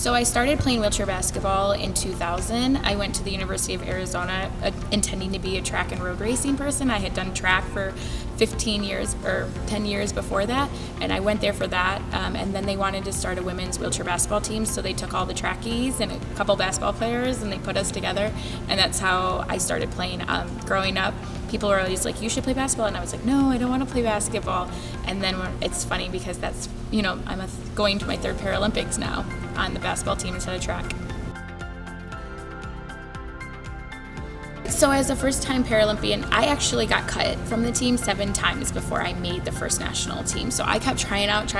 So I started playing wheelchair basketball in 2000. I went to the University of Arizona intending to be a track and road racing person. I had done track for 15 years or 10 years before that, and I went there for that. And then they wanted to start a women's wheelchair basketball team, so they took all the trackies and a couple basketball players and they put us together, and that's how I started playing. Growing up, people were always like, you should play basketball, and I was like, no, I don't want to play basketball. And then it's funny because that's, I'm going to my third Paralympics now on the basketball team instead of track. So as a first-time Paralympian, I actually got cut from the team 7 times before I made the first national team. So I kept trying out.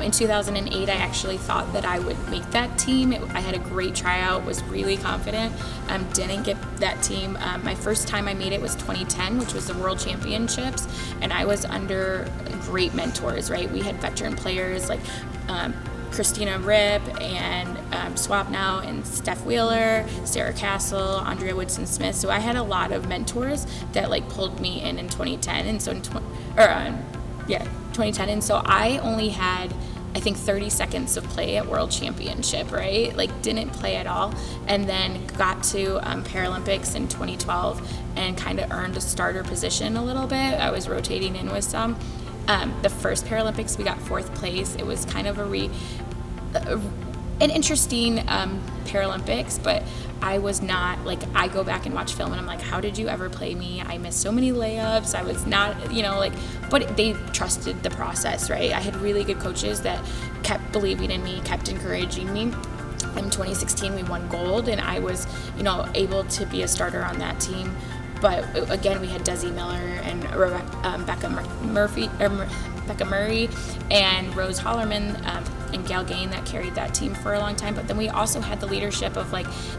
In 2008, I actually thought that I would make that team. I had a great tryout, was really confident, didn't get that team. My first time I made it was 2010, which was the World Championships, and I was under great mentors, right? We had veteran players like Christina Rip and Swap Now and Steph Wheeler, Sarah Castle, Andrea Woodson-Smith. So I had a lot of mentors that pulled me in 2010, and so 2010. And so I only had, I think, 30 seconds of play at World Championship, right? Didn't play at all, and then got to Paralympics in 2012 and kind of earned a starter position a little bit. I was rotating in with some. The first Paralympics, we got 4th place. It was kind of an interesting Paralympics, but I was not, I go back and watch film and I'm like, how did you ever play me? I missed so many layups. I was not, but they trusted the process, right? I had really good coaches that kept believing in me, kept encouraging me. In 2016, we won gold, and I was, able to be a starter on that team. But again, we had Desi Miller and Becca Murray and Rose Hollerman and Gail Gain that carried that team for a long time. But then we also had the leadership of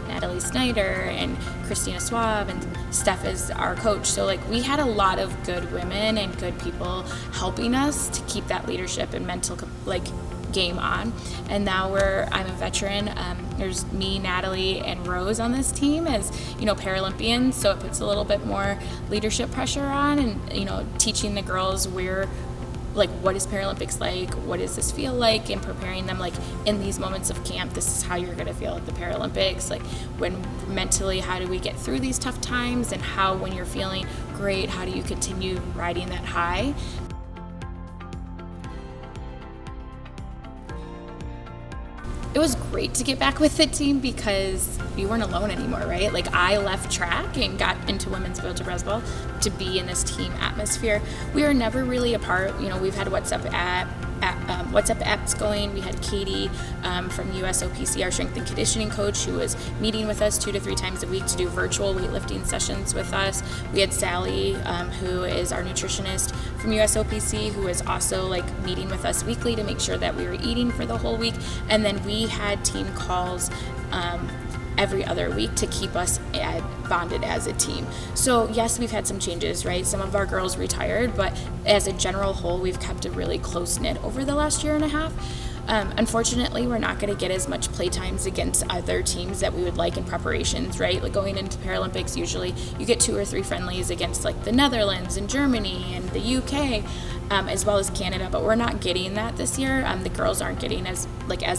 Natalie Snyder and Christina Swab, and Steph is our coach. So we had a lot of good women and good people helping us to keep that leadership and mental game on. And now I'm a veteran. There's me, Natalie, and Rose on this team as Paralympians, so it puts a little bit more leadership pressure on, and teaching the girls what is Paralympics like, what does this feel like, and preparing them in these moments of camp, this is how you're going to feel at the Paralympics, when mentally, how do we get through these tough times, and how when you're feeling great, how do you continue riding that high. It was great to get back with the team because we weren't alone anymore, right? I left track and got into women's wheelchair basketball to be in this team atmosphere. We were never really apart. We've had WhatsApp apps going. We had Katie from USOPC, our strength and conditioning coach, who was meeting with us 2 to 3 times a week to do virtual weightlifting sessions with us. We had Sally, who is our nutritionist from USOPC, who was also meeting with us weekly to make sure that we were eating for the whole week. And then we had team calls every other week to keep us bonded as a team. So yes, we've had some changes, right? Some of our girls retired, but as a general whole, we've kept a really close-knit over the last year and a half. Unfortunately, we're not going to get as much play times against other teams that we would like in preparations, right? Going into Paralympics, usually you get 2 or 3 friendlies against the Netherlands and Germany and the UK, as well as Canada, but we're not getting that this year. The girls aren't getting as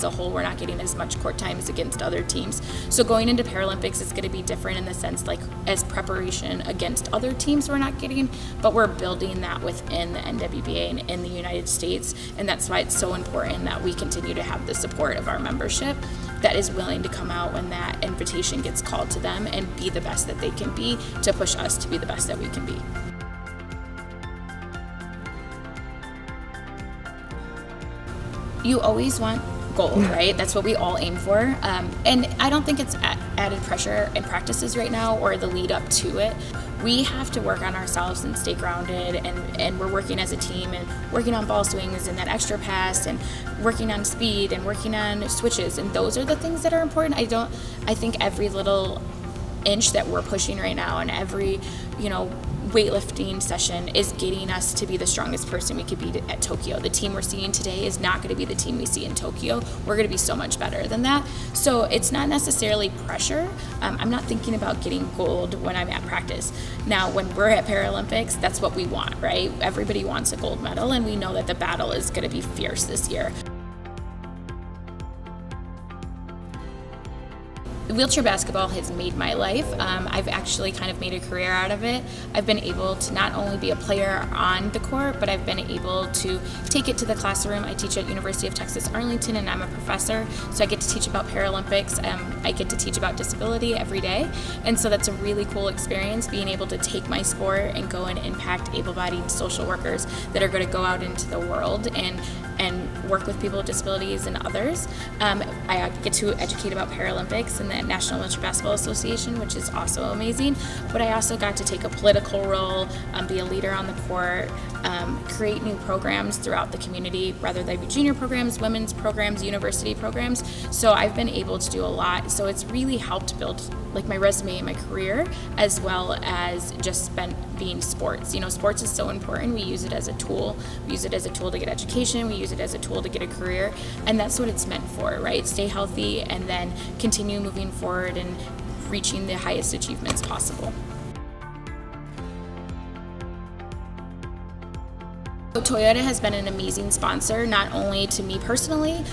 a whole, we're not getting as much court times against other teams. So going into Paralympics is going to be different in the sense as preparation against other teams we're not getting, but we're building that within the NWBA and in the United States, and that's why it's so important that we continue to have the support of our membership that is willing to come out when that invitation gets called to them and be the best that they can be to push us to be the best that we can be. You always want gold, right? That's what we all aim for. And I don't think it's added pressure in practices right now or the lead up to it. We have to work on ourselves and stay grounded, and we're working as a team and working on ball swings and that extra pass and working on speed and working on switches, and those are the things that are important. I think every little inch that we're pushing right now and every, weightlifting session is getting us to be the strongest person we could be at Tokyo. The team we're seeing today is not going to be the team we see in Tokyo. We're going to be so much better than that. So it's not necessarily pressure. I'm not thinking about getting gold when I'm at practice. Now, when we're at Paralympics, that's what we want, right? Everybody wants a gold medal, and we know that the battle is going to be fierce this year. Wheelchair basketball has made my life. I've actually kind of made a career out of it. I've been able to not only be a player on the court, but I've been able to take it to the classroom. I teach at University of Texas Arlington, and I'm a professor, so I get to teach about Paralympics. I get to teach about disability every day, and so that's a really cool experience, being able to take my sport and go and impact able-bodied social workers that are going to go out into the world and work with people with disabilities and others. I get to educate about Paralympics and the National Wheelchair Basketball Association, which is also amazing. But I also got to take a political role, be a leader on the court, create new programs throughout the community, whether they be junior programs, women's programs, university programs. So I've been able to do a lot. So it's really helped build like my resume and my career, as well as just being sports. Sports is so important. We use it as a tool. We use it as a tool to get education. We use it as a tool to get a career. And that's what it's meant for, right? Stay healthy and then continue moving forward and reaching the highest achievements possible. Toyota has been an amazing sponsor, not only to me personally,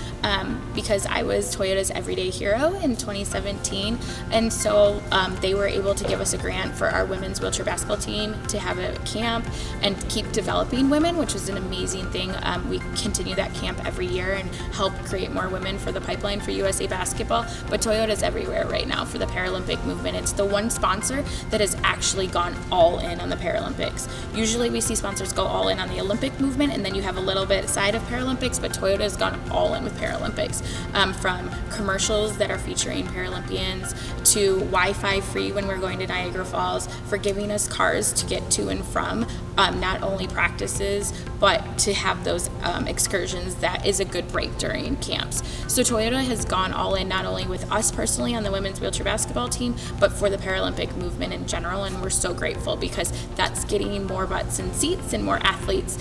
because I was Toyota's Everyday Hero in 2017, and so they were able to give us a grant for our women's wheelchair basketball team to have a camp and keep developing women, which was an amazing thing. We continue that camp every year and help create more women for the pipeline for USA Basketball, but Toyota's everywhere right now for the Paralympic movement. It's the one sponsor that has actually gone all in on the Paralympics. Usually we see sponsors go all in on the Olympic movement, and then you have a little bit side of Paralympics, but Toyota has gone all in with Paralympics, from commercials that are featuring Paralympians to Wi-Fi free when we're going to Niagara Falls, for giving us cars to get to and from not only practices, but to have those excursions. That is a good break during camps. So Toyota has gone all in, not only with us personally on the women's wheelchair basketball team, but for the Paralympic movement in general, and we're so grateful because that's getting more butts in seats and more athletes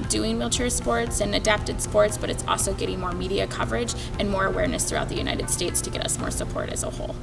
doing wheelchair sports and adapted sports, but it's also getting more media coverage and more awareness throughout the United States to get us more support as a whole.